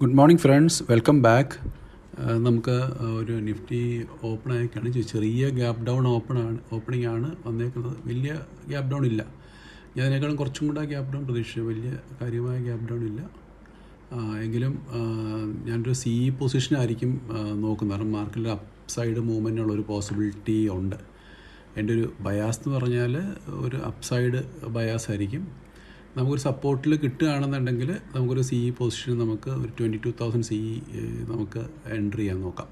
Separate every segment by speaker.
Speaker 1: Good morning friends, welcome back. നമുക്ക് ഒരു Nifty open ആയിക്കാണ്. ചെറിയ ഗ്യാപ്പ് ഡൗൺ ഓപ്പണിംഗ് ആണ് വന്നേക്കുന്നത്. വലിയ ഗ്യാപ്പ് ഡൗൺ ഇല്ല. ഞാൻ അതിനേക്കാളും കുറച്ചും കൂടെ ഗ്യാപ്പ് ഡൗൺ പ്രതീക്ഷിച്ചു. വലിയ കാര്യമായ ഗ്യാപ്പ് ഡൗൺ ഇല്ല. എങ്കിലും ഞാനൊരു പൊസിഷനായിരിക്കും നോക്കുന്നത്. കാരണം മാർക്കറ്റിൽ അപ്പ് സൈഡ് മൂവ്മെൻറ്റിനുള്ളൊരു പോസിബിലിറ്റി ഉണ്ട്. എൻ്റെ ഒരു ബയാസ് എന്ന് പറഞ്ഞാൽ ഒരു അപ്പ് സൈഡ് ബയാസ് ആയിരിക്കും. നമുക്കൊരു സപ്പോർട്ടിൽ കിട്ടുകയാണെന്നുണ്ടെങ്കിൽ നമുക്കൊരു പൊസിഷൻ നമുക്ക് ഒരു 22,000 നമുക്ക് എൻട്രി ചെയ്യാൻ നോക്കാം.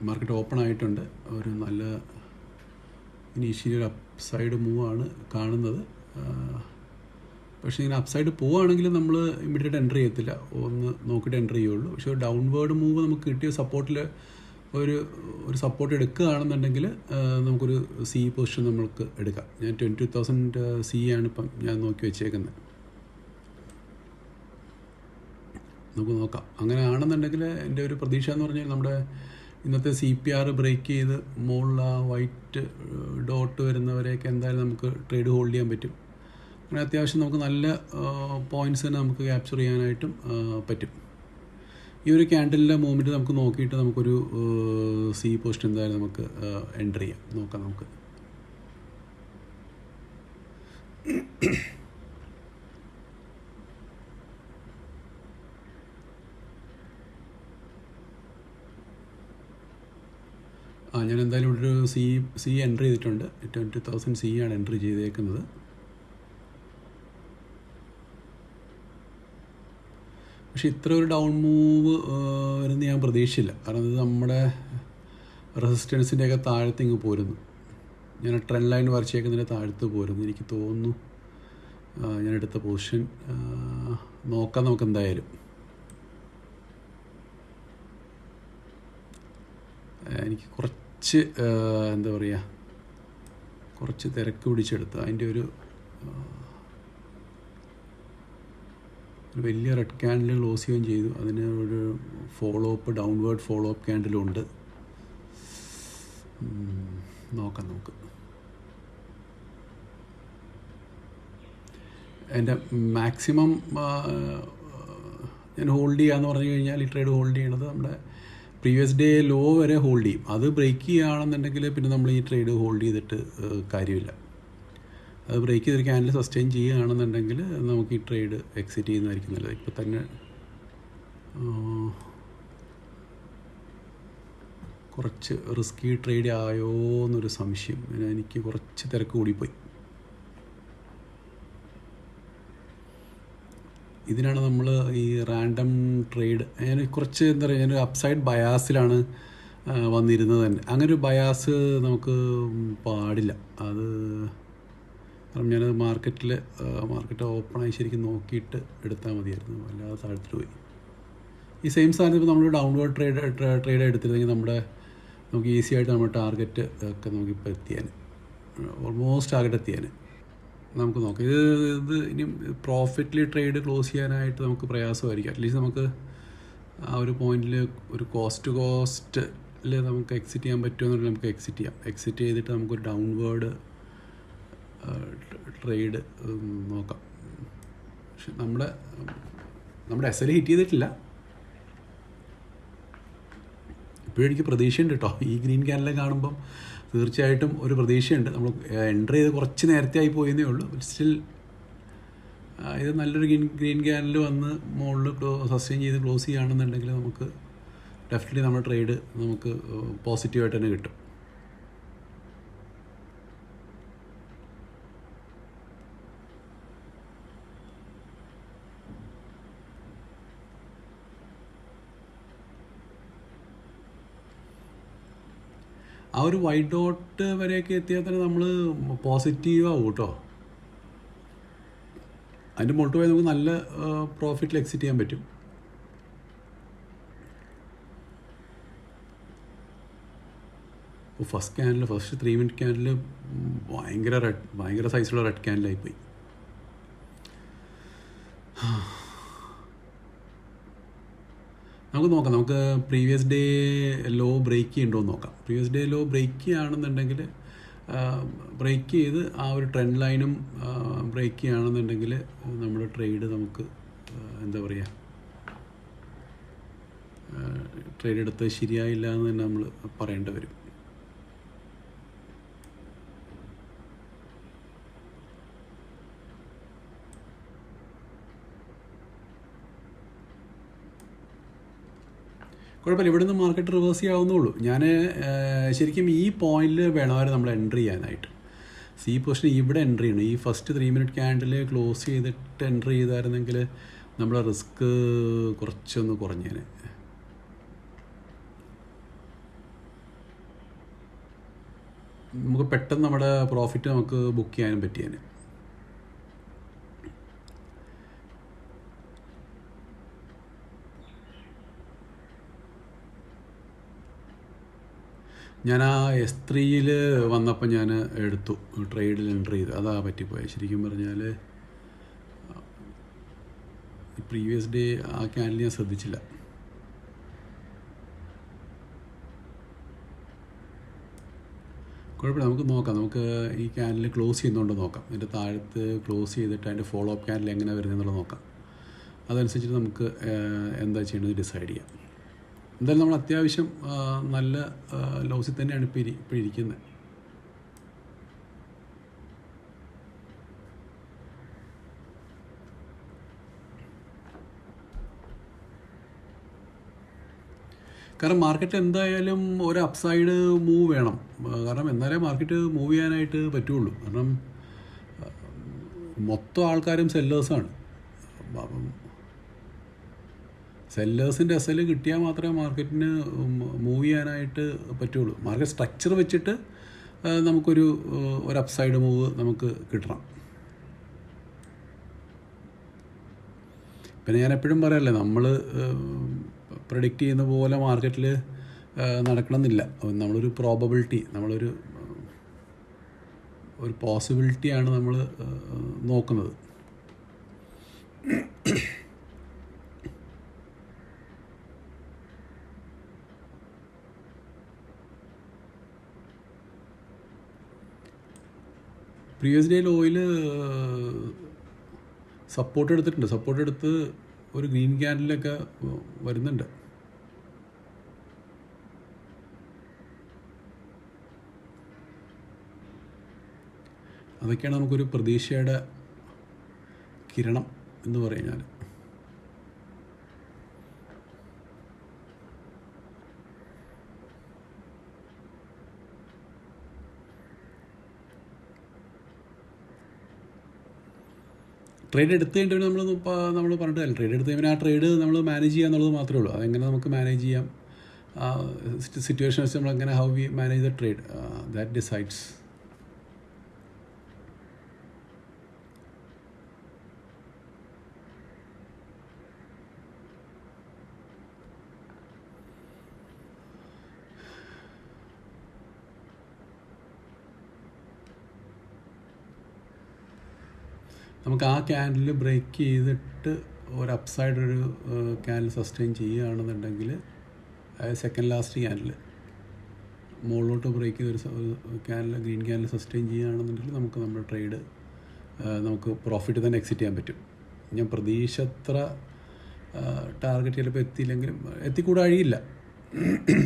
Speaker 1: മാർക്കറ്റ് ഓപ്പൺ ആയിട്ടുണ്ട്. ഒരു നല്ല ഇനീഷ്യലി ഒരു അപ്പ് സൈഡ് മൂവാണ് കാണുന്നത്. പക്ഷേ ഇങ്ങനെ അപ്പ് സൈഡ് പോവുകയാണെങ്കിൽ നമ്മൾ ഇമ്മീഡിയറ്റ് എൻട്രി ചെയ്യത്തില്ല, ഒന്ന് നോക്കിയിട്ട് എൻട്രി ചെയ്യുള്ളൂ. പക്ഷേ ഒരു ഡൗൺവേർഡ് മൂവ് നമുക്ക് കിട്ടിയ സപ്പോർട്ടിൽ ഒരു സപ്പോർട്ട് എടുക്കുകയാണെന്നുണ്ടെങ്കിൽ നമുക്കൊരു പൊസിഷൻ നമുക്ക് എടുക്കാം. ഞാൻ 22,000 ആണ് ഇപ്പം ഞാൻ നോക്കി വെച്ചേക്കുന്നത്. നമുക്ക് നോക്കാം. അങ്ങനെ ആണെന്നുണ്ടെങ്കിൽ എൻ്റെ ഒരു പ്രതീക്ഷ എന്ന് പറഞ്ഞാൽ നമ്മുടെ ഇന്നത്തെ CPR ബ്രേക്ക് ചെയ്ത് മുകളിൽ ആ വൈറ്റ് ഡോട്ട് വരുന്നവരെയൊക്കെ എന്തായാലും നമുക്ക് ട്രേഡ് ഹോൾഡ് ചെയ്യാൻ പറ്റും. അങ്ങനെ അത്യാവശ്യം നമുക്ക് നല്ല പോയിൻറ്റ്സ് തന്നെ നമുക്ക് ക്യാപ്ചർ ചെയ്യാനായിട്ടും പറ്റും. ഈ ഒരു ക്യാൻഡലിൻ്റെ മൂവ്മെൻറ്റ് നമുക്ക് നോക്കിയിട്ട് നമുക്കൊരു പൊസിഷൻ എന്തായാലും നമുക്ക് എൻട്രി ചെയ്യാം. നോക്കാം നമുക്ക്. ഞാൻ എന്തായാലും ഇവിടെ ഒരു എൻട്രി ചെയ്തിട്ടുണ്ട്. 20,000 ആണ് എൻട്രി ചെയ്തേക്കുന്നത്. പക്ഷേ ഇത്ര ഒരു ഡൗൺ മൂവ് വരുന്ന ഞാൻ പ്രതീക്ഷിച്ചില്ല. കാരണം ഇത് നമ്മുടെ റെസിസ്റ്റൻസിൻ്റെയൊക്കെ താഴത്തേക്ക് പോരുന്നു. ഞാൻ ട്രെൻഡ് ലൈൻ വരച്ചേക്കുന്നതിൻ്റെ താഴത്ത് പോരുന്നു. എനിക്ക് തോന്നുന്നു ഞാൻ എടുത്ത പൊസിഷൻ നോക്കാം നമുക്ക് എന്തായാലും. എനിക്ക് കുറച്ച് എന്താ പറയുക, കുറച്ച് തിരക്ക് പിടിച്ചെടുത്ത് അതിൻ്റെ ഒരു വലിയ റെഡ് ക്യാൻഡിൽ ക്ലോസ് ചെയ്യുകയും ചെയ്തു. അതിന് ഒരു ഡൗൺവേർഡ് ഫോളോ അപ്പ് ക്യാൻഡിലുണ്ട്. നോക്കാം നമുക്ക്. എൻ്റെ മാക്സിമം ഞാൻ ഹോൾഡ് ചെയ്യാന്ന് പറഞ്ഞു കഴിഞ്ഞാൽ ഈ ട്രേഡ് ഹോൾഡ് ചെയ്യണത് നമ്മുടെ പ്രീവിയസ് ഡേ ലോ വരെ ഹോൾഡ് ചെയ്യും. അത് ബ്രേക്ക് ചെയ്യുകയാണെന്നുണ്ടെങ്കിൽ പിന്നെ നമ്മൾ ഈ ട്രേഡ് ഹോൾഡ് ചെയ്തിട്ട് കാര്യമില്ല. അത് ബ്രേക്ക് ചെയ്തൊരു ക്യാൻഡിൽ സസ്റ്റെയിൻ ചെയ്യുകയാണെന്നുണ്ടെങ്കിൽ നമുക്ക് ഈ ട്രേഡ് എക്സിറ്റ് ചെയ്യുന്നതായിരിക്കും നല്ലത്. ഇപ്പോൾ തന്നെ കുറച്ച് റിസ്കി ട്രേഡ് ആയോ എന്നൊരു സംശയം. എനിക്ക് കുറച്ച് തിരക്ക് കൂടിപ്പോയി. ഇതിനാണ് നമ്മൾ ഈ റാൻഡം ട്രേഡ്, ഞാൻ കുറച്ച് എന്താ പറയുക, ഞാനൊരു അപ്സൈഡ് ബയാസിലാണ് വന്നിരുന്നത് തന്നെ. അങ്ങനെ ഒരു ബയാസ് നമുക്ക് പാടില്ല. അത് കാരണം ഞാനത് മാർക്കറ്റ് ഓപ്പണായി ശരിക്കും നോക്കിയിട്ട് എടുത്താൽ മതിയായിരുന്നു. അല്ലാതെ താഴ്ത്തിട്ട് പോയി. ഈ സെയിം സാധനം ഇപ്പോൾ നമ്മൾ ഡൗൺവേർഡ് ട്രേഡ് എടുത്തിരുന്നെങ്കിൽ നമുക്ക് ഈസി ആയിട്ട് നമ്മുടെ ടാർഗറ്റ് ഒക്കെ നമുക്കിപ്പോൾ ഓൾമോസ്റ്റ് ടാർഗറ്റ് എത്തിയാൻ നമുക്ക് നോക്കാം. ഇത് ഇനി പ്രോഫിറ്റിൽ ട്രേഡ് ക്ലോസ് ചെയ്യാനായിട്ട് നമുക്ക് പ്രയാസമായിരിക്കും. അറ്റ്ലീസ്റ്റ് നമുക്ക് ആ ഒരു പോയിന്റിൽ ഒരു കോസ്റ്റിൽ നമുക്ക് എക്സിറ്റ് ചെയ്യാൻ പറ്റുമെന്നുണ്ടെങ്കിൽ നമുക്ക് എക്സിറ്റ് ചെയ്തിട്ട് നമുക്കൊരു ഡൗൺവേർഡ് ട്രേഡ് നോക്കാം. പക്ഷെ നമ്മുടെ SL ഹിറ്റ് ചെയ്തിട്ടില്ല. ഇപ്പോഴും എനിക്ക് പ്രതീക്ഷയുണ്ട് കേട്ടോ. ഈ ഗ്രീൻ ക്യാൻഡിലെ കാണുമ്പം തീർച്ചയായിട്ടും ഒരു പ്രതീക്ഷയുണ്ട്. നമ്മൾ എൻട്രി ചെയ്ത് കുറച്ച് നേരത്തെ ആയി പോയെന്നേ ഉള്ളൂ. സ്റ്റിൽ ഇത് നല്ലൊരു ഗ്രീൻ ക്യാൻഡിൽ വന്ന് മുകളിൽ സസ്റ്റെയിൻ ചെയ്ത് ക്ലോസ് ചെയ്യുകയാണെന്നുണ്ടെങ്കിൽ നമുക്ക് ഡെഫിനറ്റ്ലി നമ്മുടെ ട്രേഡ് നമുക്ക് പോസിറ്റീവായിട്ട് തന്നെ കിട്ടും. ആ ഒരു വൈറ്റ് ഡോട്ട് വരെയൊക്കെ എത്തിയാൽ തന്നെ നമ്മൾ പോസിറ്റീവ് ആവും കേട്ടോ. അതിൻ്റെ മുകളിൽ പോയി നമുക്ക് നല്ല പ്രോഫിറ്റിൽ എക്സിറ്റ് ചെയ്യാൻ പറ്റും. ഫസ്റ്റ് 3 മിനിറ്റ് ക്യാൻഡിൽ ഭയങ്കര സൈസുള്ള റെഡ് ക്യാൻഡിലായിപ്പോയി. നമുക്ക് നോക്കാം. നമുക്ക് പ്രീവിയസ് ഡേ ലോ ബ്രേക്ക് ചെയ്യുന്നുണ്ടോ എന്ന് നോക്കാം. പ്രീവിയസ് ഡേ ലോ ബ്രേക്ക് ചെയ്യുകയാണെന്നുണ്ടെങ്കിൽ ബ്രേക്ക് ചെയ്ത് ആ ഒരു ട്രെൻഡ് ലൈനും ബ്രേക്ക് ചെയ്യുകയാണെന്നുണ്ടെങ്കിൽ നമ്മുടെ ട്രേഡ് നമുക്ക് എന്താ പറയുക, ട്രേഡ് എടുത്ത് ശരിയായില്ല എന്ന് തന്നെ നമ്മൾ പറയേണ്ടി വരും. കുഴപ്പമില്ല, ഇവിടുന്ന് മാർക്കറ്റ് റിവേഴ്സ് ചെയ്യാവുന്നുള്ളൂ. ഞാൻ ശരിക്കും ഈ പോയിന്റിൽ വേണമായിരുന്നു നമ്മൾ എൻട്രി ചെയ്യാനായിട്ട്. സി പൊസിഷൻ ഇവിടെ എൻട്രി ചെയ്യണം. ഈ ഫസ്റ്റ് 3 മിനിറ്റ് ക്യാൻഡിൽ ക്ലോസ് ചെയ്തിട്ട് എൻട്രി ചെയ്തായിരുന്നെങ്കിൽ നമ്മളെ റിസ്ക് കുറച്ചൊന്ന് കുറഞ്ഞേനെ. നമുക്ക് പെട്ടെന്ന് നമ്മുടെ പ്രോഫിറ്റ് നമുക്ക് ബുക്ക് ചെയ്യാനും പറ്റിയേനെ. ഞാൻ ആ S3 വന്നപ്പോൾ ഞാൻ എടുത്തു, ട്രേഡിൽ എൻട്രി ചെയ്തു. അതാ പറ്റിപ്പോയത്. ശരിക്കും പറഞ്ഞാൽ പ്രീവിയസ് ഡേ ആ ക്യാൻഡിൽ ഞാൻ ശ്രദ്ധിച്ചില്ല. കുഴപ്പമില്ല, നമുക്ക് നോക്കാം. നമുക്ക് ഈ ക്യാൻഡിൽ ക്ലോസ് ചെയ്യുന്നുണ്ടോ നോക്കാം. അതിൻ്റെ താഴത്ത് ക്ലോസ് ചെയ്തിട്ട് അതിൻ്റെ ഫോളോ അപ്പ് ക്യാൻഡിൽ എങ്ങനെ വരുന്നതെന്നുള്ളത് നോക്കാം. അതനുസരിച്ചിട്ട് നമുക്ക് എന്താ ചെയ്യേണ്ടത് ഡിസൈഡ് ചെയ്യാം. എന്തായാലും നമ്മൾ അത്യാവശ്യം നല്ല ലോസിൽ തന്നെയാണ് ഇപ്പോൾ ഇരിക്കുന്നത്. കാരണം മാർക്കറ്റ് എന്തായാലും ഒരു അപ്സൈഡ് മൂവ് വേണം. കാരണം എന്നാലേ മാർക്കറ്റ് മൂവ് ചെയ്യാനായിട്ട് പറ്റുള്ളൂ. കാരണം മൊത്തം ആൾക്കാരും സെല്ലേഴ്സാണ്. അപ്പം സെല്ലേഴ്സിൻ്റെ SL കിട്ടിയാൽ മാത്രമേ മാർക്കറ്റിന് മൂവ് ചെയ്യാനായിട്ട് പറ്റുള്ളൂ. മാർക്കറ്റ് സ്ട്രക്ചർ വെച്ചിട്ട് നമുക്കൊരു അപ്സൈഡ് മൂവ് നമുക്ക് കിട്ടണം. പിന്നെ ഞാൻ എപ്പോഴും പറയാറില്ലേ, നമ്മൾ പ്രഡിക്റ്റ് ചെയ്യുന്ന പോലെ മാർക്കറ്റിൽ നടക്കണമെന്നില്ല. നമ്മളൊരു പ്രോബബിലിറ്റി, നമ്മളൊരു പോസിബിലിറ്റിയാണ് നമ്മൾ നോക്കുന്നത്. പ്രീവിയസ് ഡേയിൽ ഓയിൽ സപ്പോർട്ട് എടുത്തിട്ടുണ്ട്. സപ്പോർട്ട് എടുത്ത് ഒരു ഗ്രീൻ ക്യാൻഡിലൊക്കെ വരുന്നുണ്ട്. അതൊക്കെയാണ് നമുക്കൊരു പ്രതീക്ഷയുടെ കിരണം എന്ന് പറഞ്ഞാൽ. ട്രേഡ് എടുത്ത് കഴിഞ്ഞിട്ട് നമ്മൾ പറഞ്ഞിട്ട് കാര്യമില്ല. ട്രേഡ് എടുത്ത് കഴിഞ്ഞാൽ ആ ട്രേഡ് നമ്മൾ മാനേജ് ചെയ്യുക എന്നുള്ളത് മാത്രമേ ഉള്ളൂ. അതെങ്ങനെ നമുക്ക് മാനേജ് ചെയ്യാം, സിറ്റുവേഷൻ വെച്ച് നമ്മൾ എങ്ങനെ how we manage the trade, that decides. നമുക്ക് ആ ക്യാൻഡിൽ ബ്രേക്ക് ചെയ്തിട്ട് ഒരു അപ്സൈഡ് ഒരു ക്യാൻഡിൽ സസ്റ്റെയിൻ ചെയ്യുകയാണെന്നുണ്ടെങ്കിൽ, സെക്കൻഡ് ലാസ്റ്റ് ക്യാൻഡിൽ മുകളിലോട്ട് ബ്രേക്ക് ചെയ്തൊരു ക്യാൻഡിൽ ഗ്രീൻ ക്യാൻഡിൽ സസ്റ്റെയിൻ ചെയ്യുകയാണെന്നുണ്ടെങ്കിൽ നമുക്ക് നമ്മുടെ ട്രേഡ് നമുക്ക് പ്രോഫിറ്റ് തന്നെ എക്സിറ്റ് ചെയ്യാൻ പറ്റും. ഞാൻ പ്രതീക്ഷത്ര ടാർഗറ്റ് ചിലപ്പോൾ എത്തിയില്ലെങ്കിലും എത്തിക്കൂടാ കഴിയില്ല.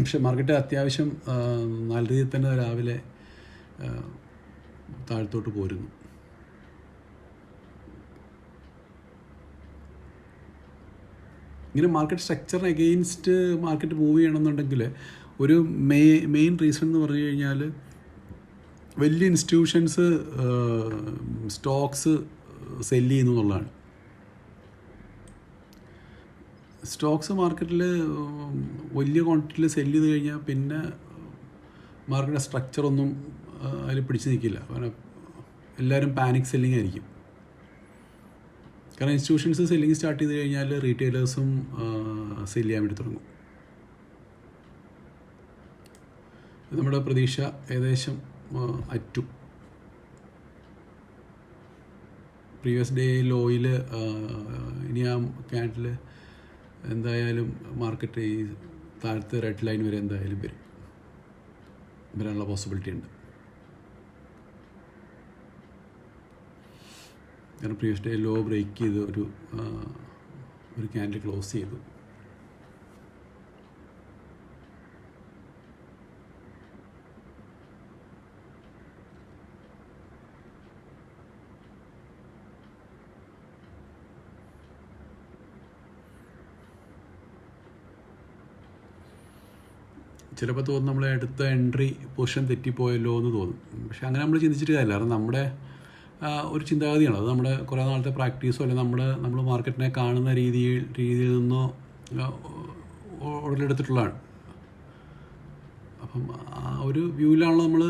Speaker 1: പക്ഷെ മാർക്കറ്റ് അത്യാവശ്യം നല്ല രീതിയിൽ തന്നെ രാവിലെ താഴത്തോട്ട് പോരുന്നു. ഇങ്ങനെ മാർക്കറ്റ് സ്ട്രക്ചറിന് എഗെയിൻസ്റ്റ് മാർക്കറ്റ് മൂവ് ചെയ്യണമെന്നുണ്ടെങ്കിൽ ഒരു മെയിൻ റീസൺ എന്ന് പറഞ്ഞു കഴിഞ്ഞാൽ, വലിയ ഇൻസ്റ്റിറ്റ്യൂഷൻസ് സ്റ്റോക്സ് സെല്ല് ചെയ്യുന്നു എന്നുള്ളതാണ്. സ്റ്റോക്സ് മാർക്കറ്റിൽ വലിയ ക്വാണ്ടിറ്റിയിൽ സെല്ല് ചെയ്ത് കഴിഞ്ഞാൽ പിന്നെ മാർക്കറ്റ് സ്ട്രക്ചറൊന്നും അതിൽ പിടിച്ച് നിൽക്കില്ല. കാരണം എല്ലാവരും പാനിക് സെല്ലിംഗ് ആയിരിക്കും. കാരണം ഇൻസ്റ്റിറ്റ്യൂഷൻസ് സെല്ലിങ് സ്റ്റാർട്ട് ചെയ്ത് കഴിഞ്ഞാൽ റീറ്റെയിലേഴ്സും സെല്ല് ചെയ്യാൻ വേണ്ടി തുടങ്ങും. നമ്മുടെ പ്രതീക്ഷ ഏകദേശം അറ്റു. പ്രീവിയസ് ഡേ ലോയിൽ ഇനി ആ ക്യാൻഡിൽ എന്തായാലും മാർക്കറ്റ് ഈ താഴത്തെ റെഡ് ലൈൻ വരെ എന്തായാലും വരാനുള്ള പോസിബിലിറ്റി ഉണ്ട്. കാരണം പ്രീവിയസ് ഡേ ലോ ബ്രേക്ക് ചെയ്ത് ഒരു ക്യാൻഡിൽ ക്ലോസ് ചെയ്തു. ചിലപ്പോൾ തോന്നും നമ്മൾ എടുത്ത എൻട്രി പൊസിഷൻ തെറ്റിപ്പോയല്ലോ എന്ന് തോന്നും. പക്ഷെ അങ്ങനെ നമ്മൾ ചിന്തിച്ചിട്ട് കാര്യമില്ല. കാരണം നമ്മുടെ ഒരു ചിന്താഗതിയാണ് അത്. നമ്മുടെ കുറേ നാളത്തെ പ്രാക്ടീസോ അല്ലെങ്കിൽ നമ്മൾ മാർക്കറ്റിനെ കാണുന്ന രീതിയിൽ നിന്നോ ഉടലെടുത്തിട്ടുള്ളതാണ്. അപ്പം ആ ഒരു വ്യൂവിലാണല്ലോ നമ്മൾ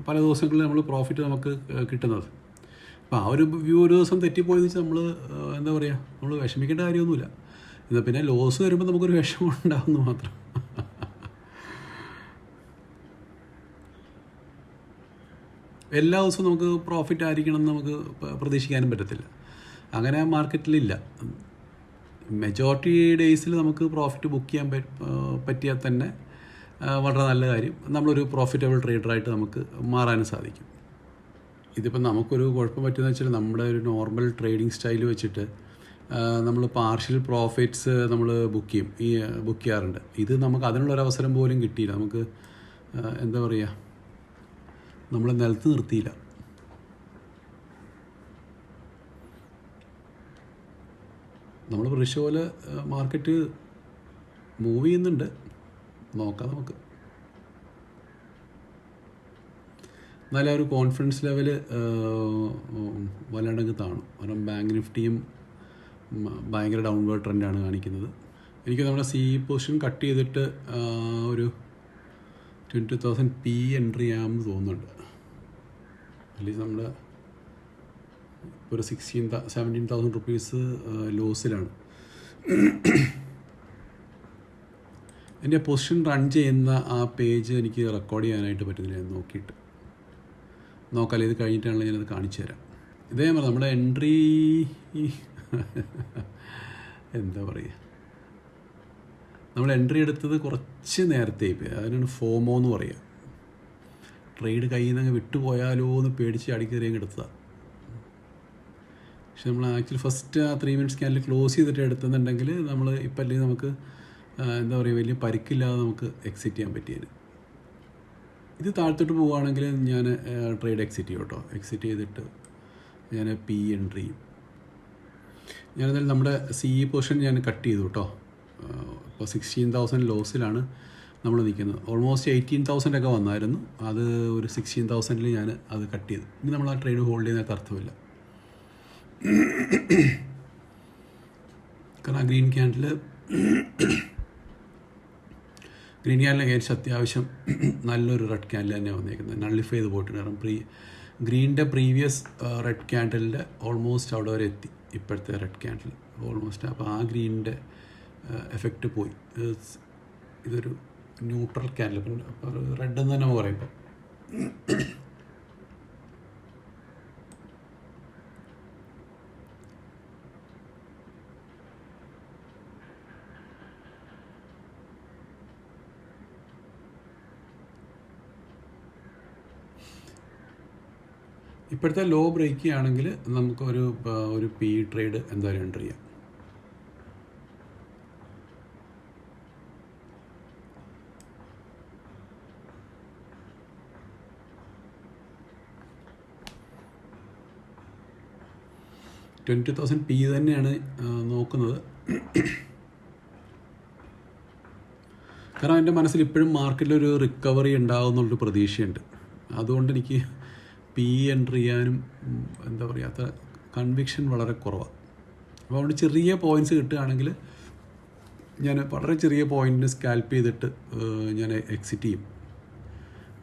Speaker 1: പല ദിവസങ്ങളിൽ നമ്മൾ പ്രോഫിറ്റ് നമുക്ക് കിട്ടുന്നത്. അപ്പം ആ ഒരു വ്യൂ ഒരു ദിവസം തെറ്റിപ്പോയെന്ന് വെച്ചാൽ നമ്മൾ എന്താ പറയുക, നമ്മൾ വിഷമിക്കേണ്ട കാര്യമൊന്നുമില്ല. എന്നാൽ പിന്നെ ലോസ് വരുമ്പോൾ നമുക്കൊരു വിഷമം ഉണ്ടാകുന്നു മാത്രം. എല്ലാ ദിവസവും നമുക്ക് പ്രോഫിറ്റ് ആയിരിക്കണം എന്ന് നമുക്ക് പ്രതീക്ഷിക്കാനും പറ്റത്തില്ല. അങ്ങനെ മാർക്കറ്റിലില്ല. മെജോറിറ്റി ഡേയ്സിൽ നമുക്ക് പ്രോഫിറ്റ് ബുക്ക് ചെയ്യാൻ പറ്റിയാൽ തന്നെ വളരെ നല്ല കാര്യം. നമ്മളൊരു പ്രോഫിറ്റബിൾ ട്രേഡറായിട്ട് നമുക്ക് മാറാനും സാധിക്കും. ഇതിപ്പോൾ നമുക്കൊരു കുഴപ്പം പറ്റുമെന്ന് വെച്ചാൽ നമ്മുടെ ഒരു നോർമൽ ട്രേഡിംഗ് സ്റ്റൈൽ വെച്ചിട്ട് നമ്മൾ പാർഷ്യൽ പ്രോഫിറ്റ്സ് നമ്മൾ ബുക്ക് ചെയ്യാറുണ്ട്. ഇത് നമുക്ക് അതിനുള്ളൊരവസരം പോലും കിട്ടിയില്ല. നമുക്ക് എന്താ പറയുക, നമ്മളെ നിലത്ത് നിർത്തിയില്ല. നമ്മൾ പ്രതീക്ഷ പോലെ മാർക്കറ്റ് മൂവ് ചെയ്യുന്നുണ്ട്. നോക്കാം നമുക്ക്. എന്നാലും ഒരു കോൺഫിഡൻസ് ലെവല് വല്ലാണ്ടങ്ങ് താണു. കാരണം ബാങ്ക് നിഫ്റ്റിയും ഭയങ്കര ഡൗൺവേർഡ് ട്രെൻഡാണ് കാണിക്കുന്നത്. എനിക്ക് നമ്മുടെ പൊസിഷൻ കട്ട് ചെയ്തിട്ട് ഒരു 20,000 P എൻട്രി ചെയ്യാമെന്ന് തോന്നുന്നുണ്ട്. അല്ലെങ്കിൽ നമ്മുടെ ഇപ്പോൾ ഒരു 17,000 റുപ്പീസ് ലോസിലാണ്. എൻ്റെ പൊസിഷൻ റൺ ചെയ്യുന്ന ആ പേജ് എനിക്ക് റെക്കോർഡ് ചെയ്യാനായിട്ട് പറ്റുന്നില്ല. ഞാൻ നോക്കാം. ഇത് കഴിഞ്ഞിട്ടാണല്ലോ ഞാനത് കാണിച്ചു തരാം. ഇതേപോലെ നമ്മുടെ എൻട്രി എന്താ പറയുക, നമ്മൾ എൻട്രി എടുത്തത് കുറച്ച് നേരത്തെ പോയി. അതിനാണ് ഫോമോ എന്ന് പറയുക. ട്രേഡ് കയ്യിൽ നിന്ന് വിട്ടുപോയാലോ എന്ന് പേടിച്ച് അടിക്കറിയങ്ങ് എടുത്തതാണ്. പക്ഷെ നമ്മൾ ആക്ച്വലി ഫസ്റ്റ് ആ 3 minutes ക്യാൻഡിൽ ക്ലോസ് ചെയ്തിട്ട് എടുത്തെന്നുണ്ടെങ്കിൽ നമ്മൾ ഇപ്പം അല്ലെങ്കിൽ നമുക്ക് എന്താ പറയുക, വലിയ പരിക്കില്ലാതെ നമുക്ക് എക്സിറ്റ് ചെയ്യാൻ പറ്റിയത്. ഇത് താഴ്ത്തോട്ട് പോവുകയാണെങ്കിൽ ഞാൻ ട്രേഡ് എക്സിറ്റ് ചെയ്യും കേട്ടോ. എക്സിറ്റ് ചെയ്തിട്ട് ഞാൻ P എൻട്രി ചെയ്യും. ഞാനെന്തായാലും നമ്മുടെ പൊസിഷൻ ഞാൻ കട്ട് ചെയ്തു കേട്ടോ. ഇപ്പോൾ 16,000 ലോസിലാണ് നമ്മൾ നിൽക്കുന്നത്. ഓൾമോസ്റ്റ് 18,000 ഒക്കെ വന്നായിരുന്നു. അത് ഒരു 16,000 ഞാൻ അത് കട്ട് ചെയ്തു. ഇനി നമ്മൾ ആ ട്രേഡ് ഹോൾഡ് ചെയ്യുന്നതിനകത്ത് അർത്ഥമില്ല. കാരണം ആ ഗ്രീൻ ക്യാൻഡിൽ ഏകദേശം അത്യാവശ്യം നല്ലൊരു റെഡ് ക്യാൻഡിൽ തന്നെ വന്നേക്കുന്നത്. നള്ളിഫൈ ചെയ്ത് പോയിട്ടുണ്ട്. കാരണം ഗ്രീനിൻ്റെ പ്രീവിയസ് റെഡ് ക്യാൻഡിലിൻ്റെ ഓൾമോസ്റ്റ് അവിടെ വരെ എത്തി ഇപ്പോഴത്തെ റെഡ് ക്യാൻഡിൽ ഓൾമോസ്റ്റ്. അപ്പോൾ ആ ഗ്രീനിൻ്റെ എഫക്റ്റ് പോയി. ഇതൊരു ന്യൂട്രൽ ക്യാൻഡിൽ, അപ്പോൾ റെഡ് എന്ന് തന്നെ പറയും. ഇപ്പം ഇപ്പോഴത്തെ ലോ ബ്രേക്ക് ചെയ്യുകയാണെങ്കിൽ നമുക്ക് ഒരു P ട്രേഡ് എന്തായാലും എൻ്റർ ചെയ്യാം. $20,000 P തന്നെയാണ് നോക്കുന്നത്. കാരണം എൻ്റെ മനസ്സിൽ ഇപ്പോഴും മാർക്കറ്റിലൊരു റിക്കവറി ഉണ്ടാകുന്നുള്ളൊരു പ്രതീക്ഷയുണ്ട്. അതുകൊണ്ട് എനിക്ക് P എൻട്രി ചെയ്യാനും എന്താ പറയുക കൺവിക്ഷൻ വളരെ കുറവാണ്. അപ്പോൾ അതുകൊണ്ട് ചെറിയ പോയിൻറ്റ്സ് കിട്ടുകയാണെങ്കിൽ ഞാൻ വളരെ ചെറിയ പോയിൻറ്റിന് സ്കാൽപ്പ് ചെയ്തിട്ട് ഞാൻ എക്സിറ്റ് ചെയ്യും.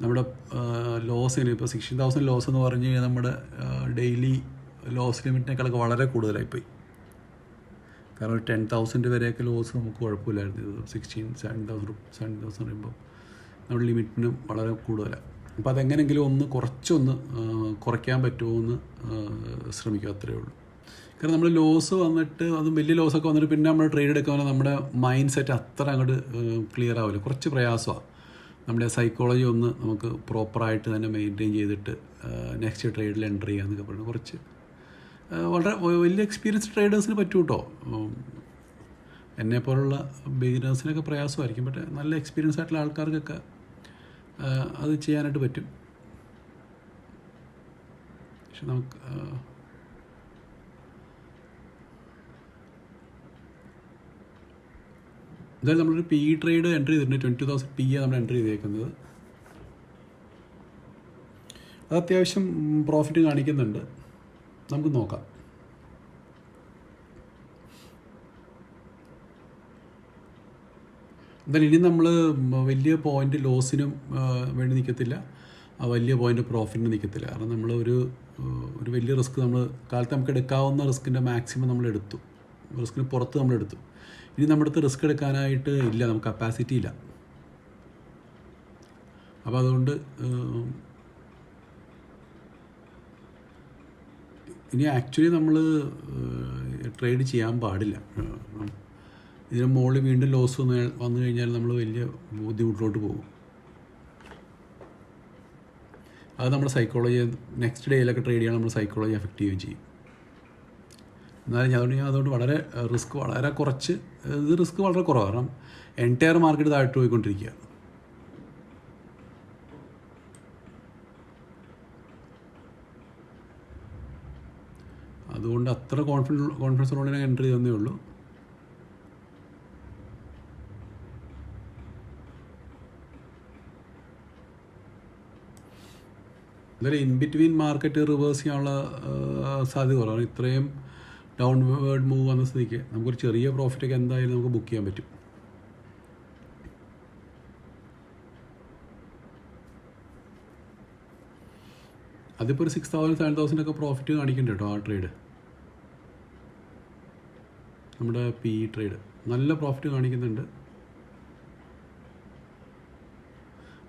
Speaker 1: നമ്മുടെ ലോസിന് ഇപ്പോൾ 16,000 ലോസ് എന്ന് പറഞ്ഞു കഴിഞ്ഞാൽ നമ്മുടെ ഡെയിലി ലോസ് ലിമിറ്റിനേക്കാളൊക്കെ വളരെ കൂടുതലായിപ്പോയി. കാരണം ഒരു 10,000 വരെയൊക്കെ ലോസ് നമുക്ക് കുഴപ്പമില്ലായിരുന്നു. ഇത് 17,000 പറയുമ്പോൾ നമ്മുടെ ലിമിറ്റിനും വളരെ കൂടുതലാണ്. അപ്പോൾ അതെങ്ങനെയെങ്കിലും കുറച്ചൊന്ന് കുറയ്ക്കാൻ പറ്റുമോ എന്ന് ശ്രമിക്കുക, അത്രയേ ഉള്ളൂ. കാരണം നമ്മൾ ലോസ് വന്നിട്ട് അതും വലിയ ലോസൊക്കെ വന്നിട്ട് പിന്നെ നമ്മൾ ട്രേഡ് എടുക്കാൻ നമ്മുടെ മൈൻഡ് സെറ്റ് അത്ര അങ്ങോട്ട് ക്ലിയർ ആവില്ല. കുറച്ച് പ്രയാസമാണ്. നമ്മുടെ സൈക്കോളജി ഒന്ന് നമുക്ക് പ്രോപ്പറായിട്ട് തന്നെ മെയിൻറ്റെയിൻ ചെയ്തിട്ട് നെക്സ്റ്റ് ട്രേഡിൽ എൻ്റർ ചെയ്യുക എന്നൊക്കെ പറയുന്നത് കുറച്ച് വളരെ വലിയ എക്സ്പീരിയൻസ് ട്രേഡേഴ്സിന് പറ്റും കേട്ടോ. എന്നെപ്പോലുള്ള ബിഗിനേഴ്സിനൊക്കെ പ്രയാസമായിരിക്കും, പക്ഷേ നല്ല എക്സ്പീരിയൻസ് ആയിട്ടുള്ള ആൾക്കാർക്കൊക്കെ അത് ചെയ്യാനായിട്ട് പറ്റും. പക്ഷെ നമുക്ക് എന്തായാലും നമ്മളൊരു പി ട്രേഡ് എൻട്രി ചെയ്തിട്ടുണ്ട്. 20,000 PE നമ്മൾ എൻട്രി ചെയ്തേക്കുന്നത്. അത് അത്യാവശ്യം പ്രോഫിറ്റ് കാണിക്കുന്നുണ്ട്. നമുക്ക് നോക്കാം. എന്തായാലും ഇനി നമ്മൾ വലിയ പോയിൻ്റ് ലോസിനും വേണ്ടി നിൽക്കത്തില്ല, വലിയ പോയിൻ്റ് പ്രോഫിറ്റിന് നിൽക്കത്തില്ല. കാരണം നമ്മൾ ഒരു വലിയ റിസ്ക് കാലത്ത് നമുക്ക് എടുക്കാവുന്ന റിസ്കിൻ്റെ മാക്സിമം നമ്മൾ എടുത്തു, റിസ്കിന് പുറത്ത് നമ്മൾ എടുത്തു. ഇനി നമ്മുടെ അടുത്ത് റിസ്ക് എടുക്കാനായിട്ട് ഇല്ല, നമുക്ക് കപ്പാസിറ്റി ഇല്ല. അപ്പോൾ അതുകൊണ്ട് ഇനി ആക്ച്വലി നമ്മൾ ട്രേഡ് ചെയ്യാൻ പാടില്ല. ഇതിന് മുകളിൽ വീണ്ടും ലോസ് വന്നു കഴിഞ്ഞാൽ നമ്മൾ വലിയ ബുദ്ധിമുട്ടിലോട്ട് പോകും. അത് നമ്മുടെ സൈക്കോളജി നെക്സ്റ്റ് ഡേയിലൊക്കെ ട്രേഡ് ചെയ്യാൻ നമ്മുടെ സൈക്കോളജി എഫക്റ്റ് ചെയ്യുകയും ചെയ്യും. എന്നാലും അതുകൊണ്ട് വളരെ റിസ്ക് വളരെ കുറച്ച്, ഇത് റിസ്ക് വളരെ കുറവാണ്. കാരണം എൻറ്റയർ മാർക്കറ്റ് താഴ്ത്തു പോയിക്കൊണ്ടിരിക്കുക. അതുകൊണ്ട് അത്ര കോൺഫിഡൻസോടെ ഞാൻ എൻട്രി ചെയ്തേ ഉള്ളൂ. എന്തായാലും ഇൻ ബിറ്റ്വീൻ മാർക്കറ്റ് റിവേഴ്സ് ചെയ്യാനുള്ള സാധ്യത കുറവാണ്. ഇത്രയും ഡൗൺവേർഡ് മൂവ് വന്ന സ്ഥിതിക്ക് നമുക്കൊരു ചെറിയ പ്രോഫിറ്റൊക്കെ എന്തായാലും നമുക്ക് ബുക്ക് ചെയ്യാൻ പറ്റും. അതിപ്പോൾ ഒരു 6,000 7,000 ഒക്കെ പ്രോഫിറ്റ് കാണിക്കുന്നുണ്ട് കേട്ടോ. ആ ട്രേഡ്, നമ്മുടെ PE ട്രേഡ് നല്ല പ്രോഫിറ്റ് കാണിക്കുന്നുണ്ട്.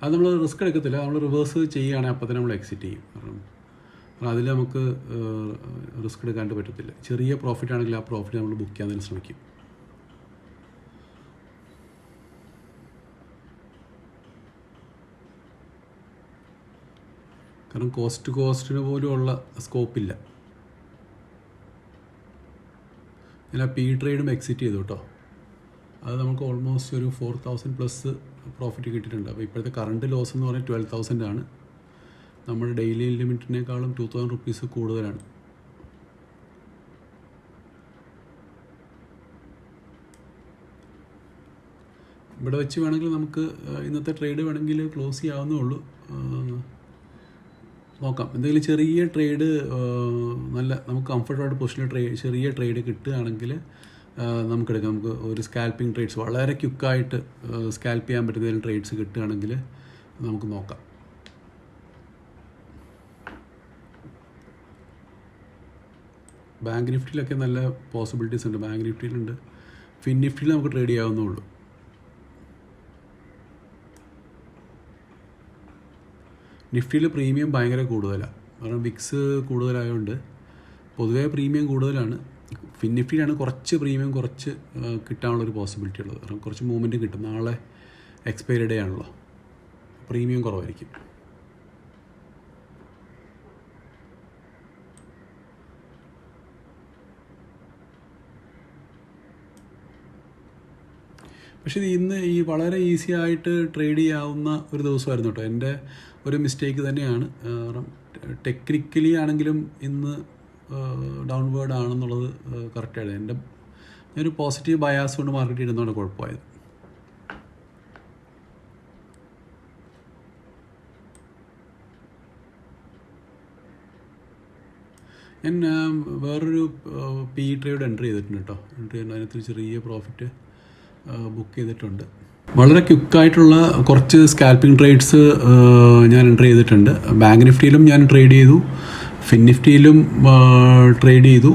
Speaker 1: അത് നമ്മൾ റിസ്ക് എടുക്കത്തില്ല, നമ്മൾ റിവേഴ്സ് ചെയ്യുകയാണെങ്കിൽ അപ്പോൾ തന്നെ നമ്മൾ എക്സിറ്റ് ചെയ്യും. കാരണം അതിൽ നമുക്ക് റിസ്ക് എടുക്കാണ്ട് പറ്റത്തില്ല. ചെറിയ പ്രോഫിറ്റ് ആണെങ്കിൽ ആ പ്രോഫിറ്റ് നമ്മൾ ബുക്ക് ചെയ്യാൻ തന്നെ ശ്രമിക്കും. കാരണം കോസ്റ്റിന് പോലുമുള്ള സ്കോപ്പില്ല. ഞാൻ ആ PE ട്രേഡും എക്സിറ്റ് ചെയ്തു കേട്ടോ. അത് നമുക്ക് ഓൾമോസ്റ്റ് ഒരു 4,000+ പ്രോഫിറ്റ് കിട്ടിയിട്ടുണ്ട്. അപ്പോൾ ഇപ്പോഴത്തെ കറണ്ട് ലോസ് എന്ന് പറഞ്ഞാൽ 12,000 ആണ്. നമ്മുടെ ഡെയിലി ലിമിറ്റിനേക്കാളും 2,000 rupees കൂടുതലാണ്. ഇവിടെ വെച്ച് വേണമെങ്കിൽ നമുക്ക് ഇന്നത്തെ ട്രേഡ് വേണമെങ്കിൽ ക്ലോസ് ചെയ്യാവുന്നേ ഉള്ളൂ. നോക്കാം. എന്തെങ്കിലും ചെറിയ ട്രേഡ് നല്ല നമുക്ക് കംഫർട്ടബിൾ പൊസിഷനിൽ ചെറിയ ട്രേഡ് കിട്ടുകയാണെങ്കിൽ നമുക്കെടുക്കാം. നമുക്ക് ഒരു സ്കാൽപ്പിംഗ് ട്രേഡ്സ് വളരെ ക്വിക്കായിട്ട് സ്കാൽപ്പ് ചെയ്യാൻ പറ്റുന്ന ട്രേഡ്സ് കിട്ടുകയാണെങ്കിൽ നമുക്ക് നോക്കാം. ബാങ്ക് നിഫ്റ്റിയിലൊക്കെ നല്ല പോസിബിലിറ്റീസ് ഉണ്ട്. ബാങ്ക് നിഫ്റ്റിയിലുണ്ട്, ഫിൻ നിഫ്റ്റിയിൽ നമുക്ക് ട്രേഡ് ചെയ്യാവുന്നേ ഉള്ളൂ. നിഫ്റ്റിയിൽ പ്രീമിയം ഭയങ്കര കൂടുതലാണ്. കാരണം വിക്സ് കൂടുതലായതുകൊണ്ട് പൊതുവേ പ്രീമിയം കൂടുതലാണ്. ഫിൻ നിഫ്റ്റിയിലാണ് കുറച്ച് പ്രീമിയം കുറച്ച് കിട്ടാനുള്ളൊരു പോസിബിലിറ്റി ഉള്ളത്. കാരണം കുറച്ച് മൂവ്മെൻറ്റ് കിട്ടും. നാളെ എക്സ്പയറി ഡേ ആണല്ലോ, പ്രീമിയം കുറവായിരിക്കും. പക്ഷേ ഇന്ന് ഈ വളരെ ഈസി ആയിട്ട് ട്രേഡ് ചെയ്യാവുന്ന ഒരു ദിവസമായിരുന്നു കേട്ടോ. എൻ്റെ ഒരു മിസ്റ്റേക്ക് തന്നെയാണ്. കാരണം ടെക്നിക്കലി ആണെങ്കിലും ഇന്ന് ഡൗൺവേർഡ് ആണെന്നുള്ളത് കറക്റ്റായിരുന്നു. ഞാനൊരു പോസിറ്റീവ് ബയാസ് കൊണ്ട് മാർക്കറ്റ് ഇടുന്നതാണ് കുഴപ്പമായത്. ഞാൻ വേറൊരു PE ട്രേഡ് എൻട്രി ചെയ്തിട്ടുണ്ട് കേട്ടോ. അതിനകത്ത് ചെറിയ പ്രോഫിറ്റ് ബുക്ക് ചെയ്തിട്ടുണ്ട്. വളരെ ക്വിക്കായിട്ടുള്ള കുറച്ച് സ്കാൽപ്പിംഗ് ട്രേഡ്സ് ഞാൻ എൻട്രി ചെയ്തിട്ടുണ്ട്. ബാങ്ക് നിഫ്റ്റിയിലും ഞാൻ ട്രേഡ് ചെയ്തു, ഫിൻ നിഫ്റ്റിയിലും ട്രേഡ് ചെയ്തു.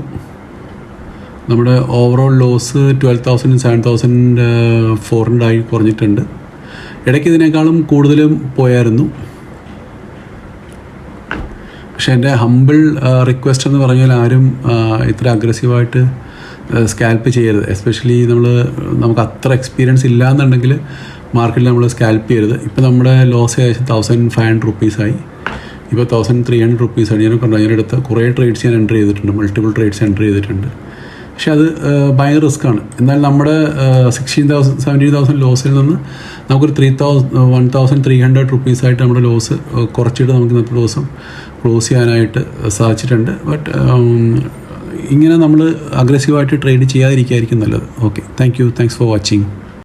Speaker 1: നമ്മുടെ ഓവറോൾ ലോസ് 12,000 7,400 കുറഞ്ഞിട്ടുണ്ട്. ഇടയ്ക്ക് ഇതിനേക്കാളും കൂടുതലും പോയായിരുന്നു. പക്ഷേ എൻ്റെ ഹമ്പിൾ റിക്വസ്റ്റ് എന്ന് പറഞ്ഞാൽ ആരും ഇത്ര അഗ്രസീവായിട്ട് സ്കാൽപ്പ് ചെയ്യരുത്. എസ്പെഷ്യലി നമുക്ക് അത്ര എക്സ്പീരിയൻസ് ഇല്ലയെന്നുണ്ടെങ്കിൽ മാർക്കറ്റിൽ നമ്മൾ സ്കാൽപ്പ് ചെയ്യരുത്. ഇപ്പോൾ നമ്മുടെ ലോസ് ഏകദേശം 1,500 rupees ആയി. ഇപ്പോൾ 1300 റുപ്പീസാണ്. ഞാൻ പറഞ്ഞു അതിനടുത്ത് കുറേ ട്രേഡ്സ് ഞാൻ എൻ്റർ ചെയ്തിട്ടുണ്ട്, മൾട്ടിപ്പിൾ ട്രേഡ്സ് എൻ്റർ ചെയ്തിട്ടുണ്ട്. പക്ഷെ അത് ഭയങ്കര റിസ്ക്കാണ്. എന്നാൽ നമ്മുടെ 17,000 ലോസിൽ നിന്ന് നമുക്കൊരു 1,300 റുപ്പീസായിട്ട് നമ്മുടെ ലോസ് കുറച്ചിട്ട് നമുക്ക് ഇന്നത്തെ ദിവസം ക്ലോസ് ചെയ്യാനായിട്ട് സാധിച്ചിട്ടുണ്ട്. ബട്ട് ഇങ്ങനെ നമ്മൾ അഗ്രസീവായിട്ട് ട്രേഡ് ചെയ്യാതിരിക്കുകയായിരിക്കും നല്ലത്. Okay, thanks for watching.